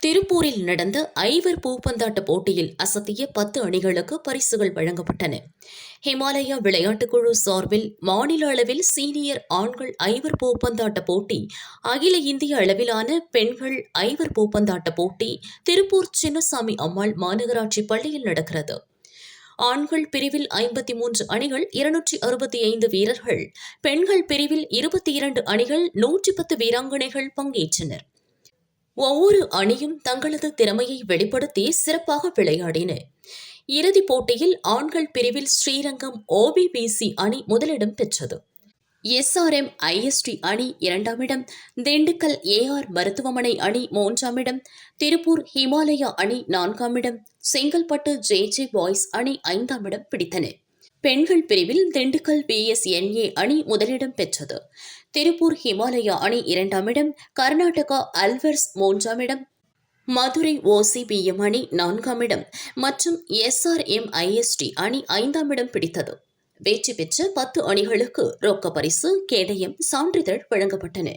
திருப்பூரில் நடந்த ஐவர் பூப்பந்தாட்ட போட்டியில் அசத்திய 10 அணிகளுக்கு பரிசுகள் வழங்கப்பட்டன. ஹிமாலயா விளையாட்டுக்குழு சார்பில் மாநில அளவில் சீனியர் ஆண்கள் ஐவர் பூப்பந்தாட்ட போட்டி, அகில இந்திய அளவிலான பெண்கள் ஐவர் பூப்பந்தாட்ட போட்டி திருப்பூர் சின்னசாமி அம்மாள் மாநகராட்சி பள்ளியில் நடக்கிறது. ஆண்கள் பிரிவில் 53 அணிகள், 265 வீரர்கள், பெண்கள் பிரிவில் 22 அணிகள், 110 வீராங்கனைகள் பங்கேற்றனர். ஒவ்வொரு அணியும் தங்களது திறமையை வெளிப்படுத்தி சிறப்பாக விளையாடின. இறுதிப் போட்டியில் ஆண்கள் பிரிவில் ஸ்ரீரங்கம் OBBC அணி முதலிடம் பெற்றது. SRM IST அணி 2ஆம் இடம், திண்டுக்கல் AR மருத்துவமனை அணி 3ஆம் இடம், திருப்பூர் ஹிமாலயா அணி 4ஆம் இடம், செங்கல்பட்டு JJ பாய்ஸ் அணி 5ஆம் இடம் பிடித்தன. பெண்கள் பிரிவில் திண்டுக்கல் BSNA அணி முதலிடம் பெற்றது. திருப்பூர் ஹிமாலயா அணி 2ஆம் இடம், கர்நாடகா அல்வர்ஸ் 3ஆம் இடம், மதுரை OCBM அணி 4ஆம் இடம் மற்றும் SRM IST அணி 5ஆம் இடம் பிடித்தது. வெற்றி பெற்ற 10 அணிகளுக்கு ரொக்க பரிசு, கேடயம், சான்றிதழ் வழங்கப்பட்டன.